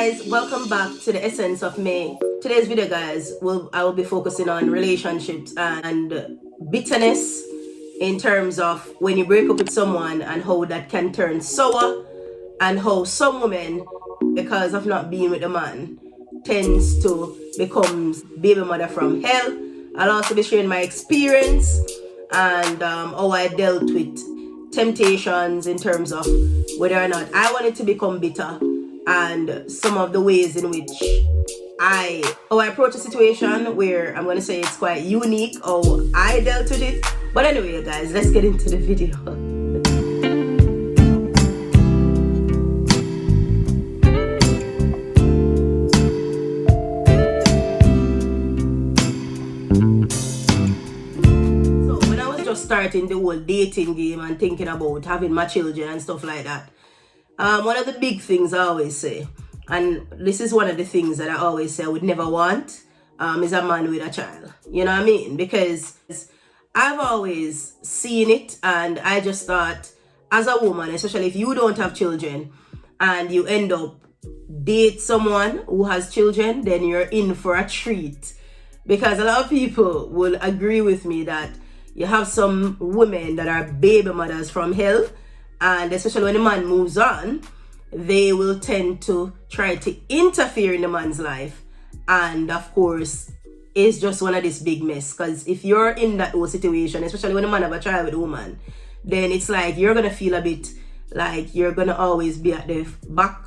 guys, welcome back to the Essence of May. Today's video, guys, I will be focusing on relationships and bitterness in terms of when you break up with someone and how that can turn sour, and how some women, because of not being with a man, tends to become baby mother from hell. I'll also be sharing my experience and how I dealt with temptations in terms of whether or not I wanted to become bitter, and some of the ways in which I approach a situation where I'm going to say it's quite unique how I dealt with it. But anyway, guys, let's get into the video. Starting the whole dating game and thinking about having my children and stuff like that, one of the big things I always say, and this is one of the things that I always say I would never want, is a man with a child. You know what I mean? Because I've always seen it, and I just thought, as a woman, especially if you don't have children and you end up date someone who has children, then you're in for a treat. Because a lot of people will agree with me that you have some women that are baby mothers from hell, and especially when the man moves on, they will tend to try to interfere in the man's life. And of course, it's just one of this big mess. Because if you're in that whole situation, especially when a man have a child with a woman, then it's like you're going to feel a bit like you're going to always be at the back,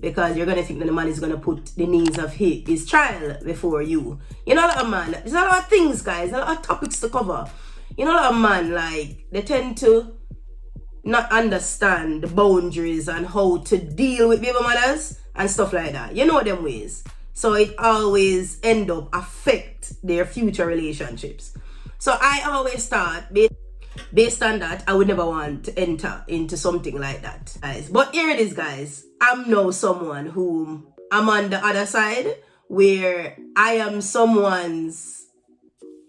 because you're going to think that the man is going to put the needs of his child before you. You know, like a man, there's a lot of things, guys, a lot of topics to cover. You know, a man, like, they tend to not understand the boundaries and how to deal with baby mothers and stuff like that. You know them ways. So it always end up affect their future relationships. So I always thought, based on that, I would never want to enter into something like that, guys. But here it is, guys. I'm now someone who I'm on the other side, where I am someone's,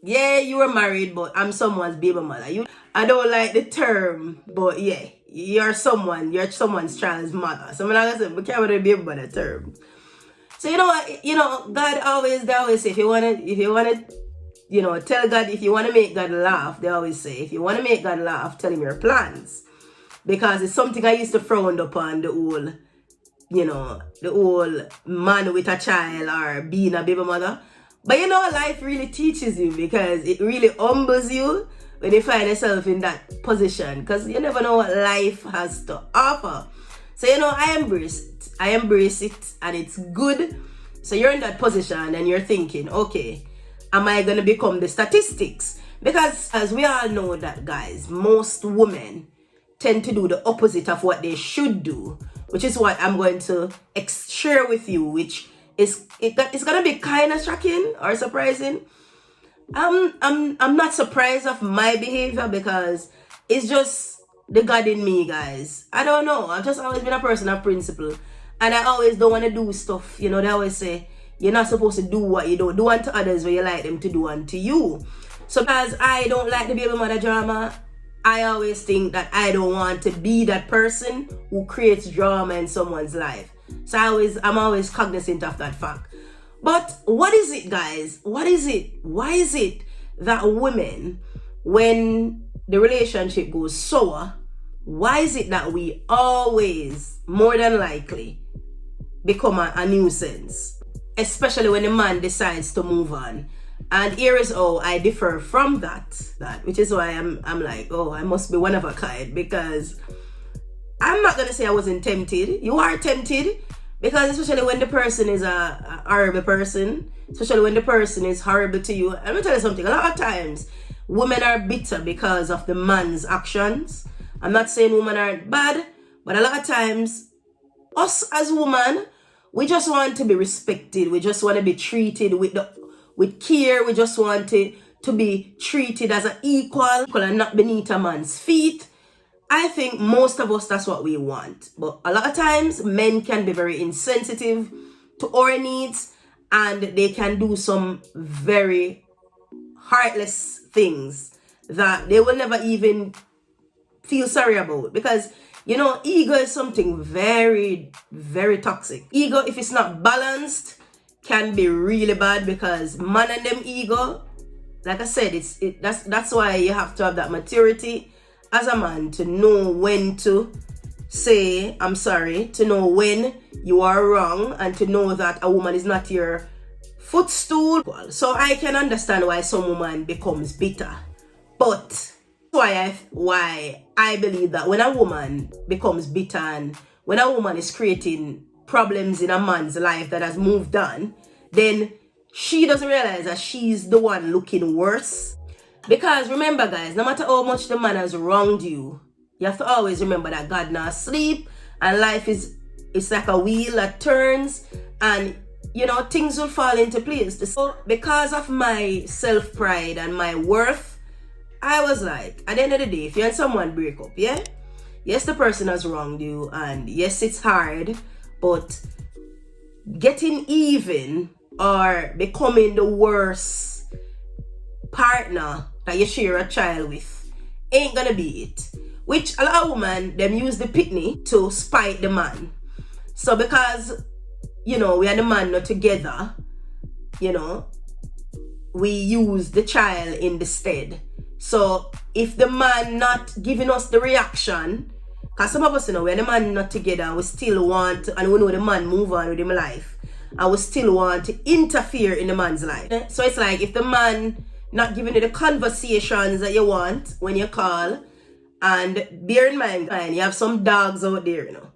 yeah, you were married, but I'm someone's baby mother. I don't like the term, but yeah, you're someone's child's mother. So I'm not gonna say, we can't really baby mother term. So you know what, God they always say, if you wanna, tell God, if you wanna make God laugh, they always say, if you wanna make God laugh, tell him your plans. Because it's something I used to frown upon, the whole man with a child or being a baby mother. But life really teaches you, because it really humbles you when you find yourself in that position, because you never know what life has to offer. So I embrace it, and it's good. So you're in that position and you're thinking, okay, am I going to become the statistics? Because as we all know that, guys, most women tend to do the opposite of what they should do, which is what I'm going to share with you, which it's gonna be kind of shocking or surprising. I'm not surprised of my behavior, because it's just the God in me, guys. I don't know. I've just always been a person of principle, and I always don't want to do stuff. They always say you're not supposed to do what you don't do unto others where you like them to do unto you. So because I don't like the baby mother drama, I always think that I don't want to be that person who creates drama in someone's life. So I'm always cognizant of that fact. But what is it, guys? What is it? Why is it that women, when the relationship goes sour, why is it that we always, more than likely, become a nuisance? Especially when the man decides to move on. And here is how I differ from that, which is why I'm like, oh, I must be one of a kind, because I'm not going to say I wasn't tempted. You are tempted, because especially when the person is a horrible person, especially when the person is horrible to you. I'm going to tell you something. A lot of times, women are bitter because of the man's actions. I'm not saying women aren't bad, but a lot of times, us as women, we just want to be respected. We just want to be treated with care. We just want to be treated as an equal and not beneath a man's feet. I think most of us, that's what we want. But a lot of times, men can be very insensitive to our needs, and they can do some very heartless things that they will never even feel sorry about. Because You know, ego is something very, very toxic. Ego, if it's not balanced, can be really bad, because man and them ego, like I said, that's why you have to have that maturity as a man to know when to say I'm sorry, to know when you are wrong, and to know that a woman is not your footstool. So I can understand why some woman becomes bitter, but why I believe that when a woman becomes bitter and when a woman is creating problems in a man's life that has moved on, then she doesn't realize that she's the one looking worse. Because remember, guys, no matter how much the man has wronged you, you have to always remember that God not sleep, and life is, it's like a wheel that turns, and you know, things will fall into place. So because of my self-pride and my worth, I was like, at the end of the day, if you and someone break up, yeah? Yes, the person has wronged you, and yes, it's hard, but getting even or becoming the worst partner that you share a child with ain't gonna be it. Which a lot of women, them use the pitney to spite the man. So because, you know, we and the man not together, you know, we use the child in the stead. So if the man not giving us the reaction, because some of us, you know, when the man not together, we still want, and we know the man move on with his life, and we still want to interfere in the man's life. So it's like, if the man not giving you the conversations that you want when you call, and bear in mind, you have some dogs out there, you know,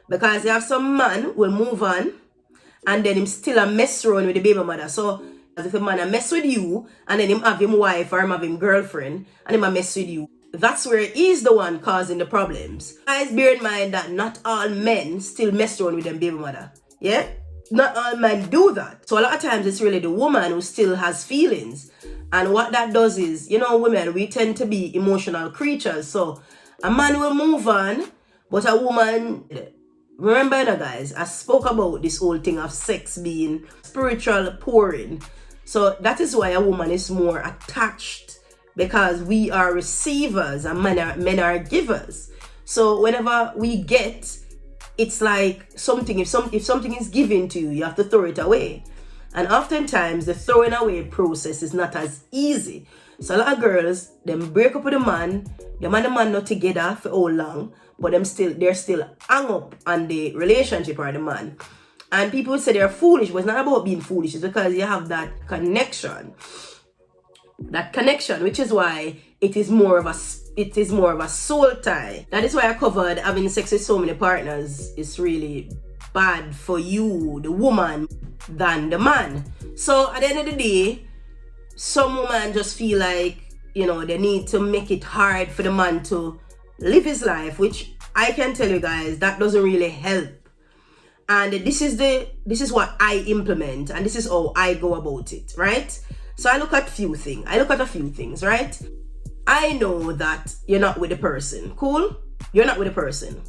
because you have some man will move on, and then him still a mess around with the baby mother. So as if a man a mess with you, and then him have him wife or him have him girlfriend, and him a mess with you, that's where he's the one causing the problems. Guys, bear in mind that not all men still mess around with them baby mother. Yeah? Not all men do that. So a lot of times it's really the woman who still has feelings. And what that does is, you know, women, we tend to be emotional creatures. So a man will move on, but a woman, remember, you know, guys, I spoke about this whole thing of sex being spiritual pouring. So that is why a woman is more attached, because we are receivers and men are givers. So whenever we get, it's like something, if something is given to you, you have to throw it away. And oftentimes the throwing away process is not as easy. So a lot of girls, them break up with the man, them and the man not together for how long, but they're still hung up on the relationship or the man. And people say they're foolish, but it's not about being foolish, it's because you have that connection. That connection, which is why it is more of a soul tie. That is why I covered having sex with so many partners is really bad for you, the woman, than the man. So at the end of the day, some women just feel like, you know, they need to make it hard for the man to live his life, which I can tell you guys, that doesn't really help. And this is what I implement, and this is how I go about it, right? So I look at a few things, right? I know that you're not with the person. Cool? You're not with the person.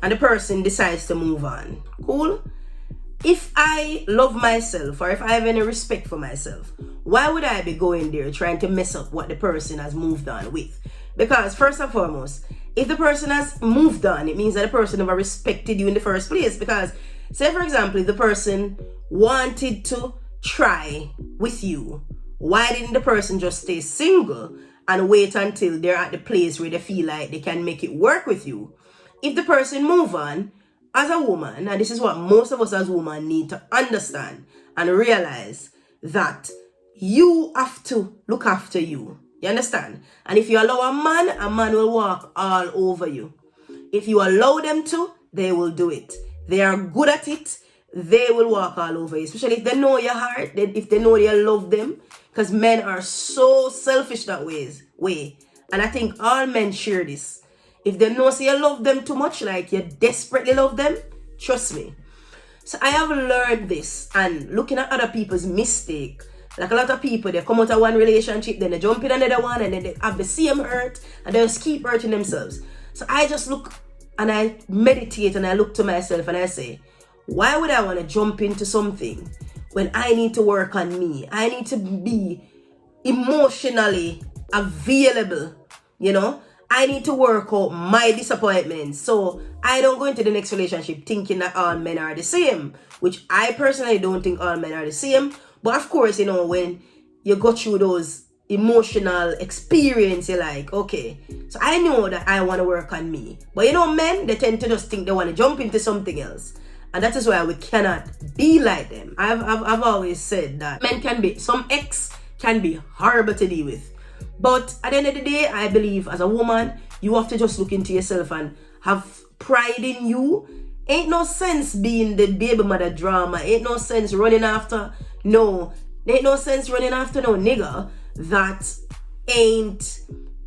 And the person decides to move on. Cool? If I love myself, or if I have any respect for myself, why would I be going there trying to mess up what the person has moved on with? Because first and foremost, if the person has moved on, it means that the person never respected you in the first place. Because say for example, if the person wanted to try with you, why didn't the person just stay single and wait until they're at the place where they feel like they can make it work with you? If the person move on, as a woman, and this is what most of us as women need to understand and realize, that you have to look after you. You understand? And if you allow a man will walk all over you. If you allow them to, they will do it. They are good at it. They will walk all over you. Especially if they know your heart, if they know you love them. Because men are so selfish that way. And I think all men share this. If they know say you love them too much, like you desperately love them, trust me. So I have learned this, and looking at other people's mistake. Like a lot of people, they come out of one relationship, then they jump in another one, and then they have the same hurt, and they just keep hurting themselves. So I just look and I meditate and I look to myself and I say, why would I want to jump into something when I need to work on me? I need to be emotionally available, you know? I need to work out my disappointments. So I don't go into the next relationship thinking that all men are the same, which I personally don't think all men are the same. But of course, you know, when you go through those emotional experience, you're like, okay, so I know that I want to work on me. But you know, men, they tend to just think they want to jump into something else. And that is why we cannot be like them. I've always said that men can be, some ex can be horrible to deal with. But at the end of the day, I believe as a woman, you have to just look into yourself and have pride in you. Ain't no sense being the baby mother drama. Ain't no sense running after no nigga that ain't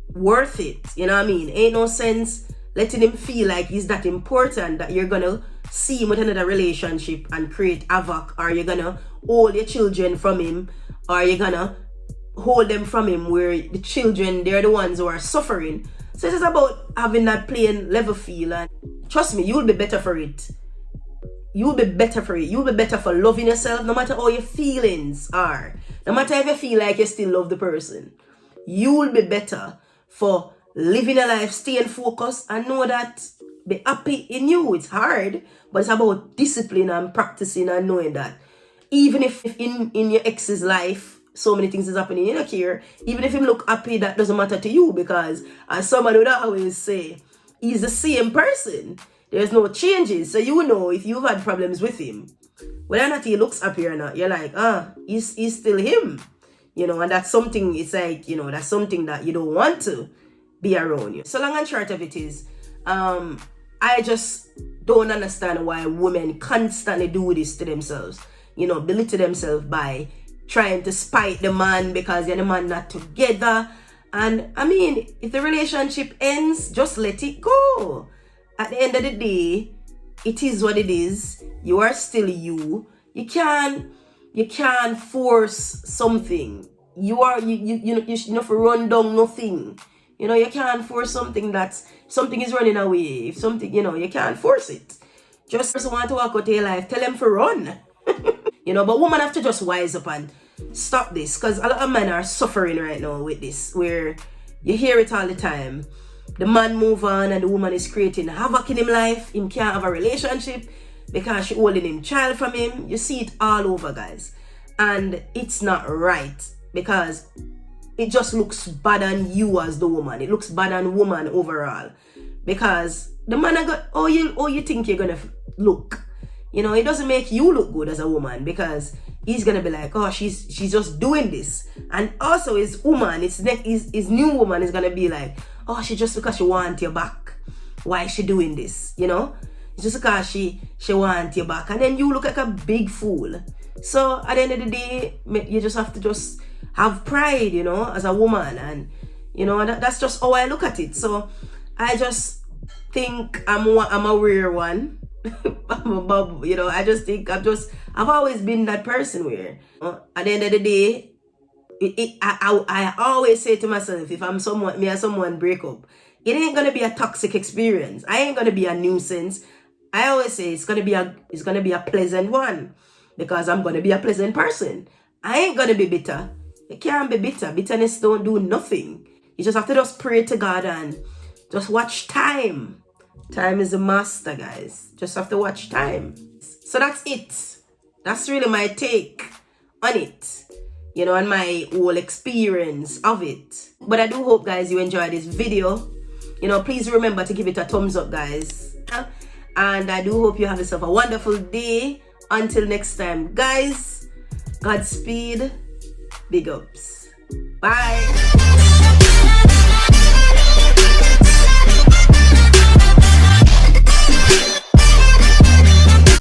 worth it. You know what I mean? Ain't no sense letting him feel like he's that important that you're gonna see him with another relationship and create havoc, or you're gonna hold your children from him, or you're gonna hold them from him where the children, they're the ones who are suffering. So it's just about having that plain level feel, and trust me, you'll be better for it. You'll be better for it. You'll be better for loving yourself no matter how your feelings are. No matter if you feel like you still love the person. You'll be better for living a life, staying focused, and know that be happy in you. It's hard, but it's about discipline and practicing and knowing that even if in your ex's life so many things is happening, you don't care. Even if him look happy, that doesn't matter to you, because as somebody would always say, he's the same person. There's no changes. So you know if you've had problems with him, whether or not he looks happy or not, you're like, he's still him. You know, and that's something, it's like, you know, that's something that you don't want to be around you. So long and short of it is, I just don't understand why women constantly do this to themselves. You know, belittle themselves by trying to spite the man because you're the man not together. And I mean, if the relationship ends, just let it go. At the end of the day, it is what it is. You are still you. You can't force something. You know for run down nothing. You know, you can't force something something is running away. If something, you know, you can't force it. Just want to walk out your life, tell them for run. You know, but women have to just wise up and stop this, because a lot of men are suffering right now with this, where you hear it all the time. The man move on and the woman is creating havoc in his life. Him can't have a relationship because she holding him child from him. You see it all over, guys. And it's not right, because it just looks bad on you as the woman. It looks bad on woman overall, because the man got you think you're gonna look. You know, it doesn't make you look good as a woman, because he's gonna be like, oh, she's just doing this. And also his woman, his new woman is gonna be like, oh, she just because she wants your back. Why is she doing this? You know? It's just because she wants your back. And then you look like a big fool. So at the end of the day, you just have to just have pride, you know, as a woman. And, you know, that's just how I look at it. So I just think I'm a rare one. I'm a bubble, you know. I just think I've always been that person where at the end of the day, I always say to myself, if I'm someone break up, it ain't gonna be a toxic experience. I ain't gonna be a nuisance. I always say it's gonna be a pleasant one, because I'm gonna be a pleasant person. I ain't gonna be bitter. You can't be bitter. Bitterness don't do nothing. You just have to just pray to God and just watch time. Time is a master, guys. Just have to watch time. So that's it. That's really my take on it. You know, and my whole experience of it. But I do hope, guys, you enjoyed this video. You know, please remember to give it a thumbs up, guys. And I do hope you have yourself a wonderful day. Until next time, guys. Godspeed. Big ups. Bye.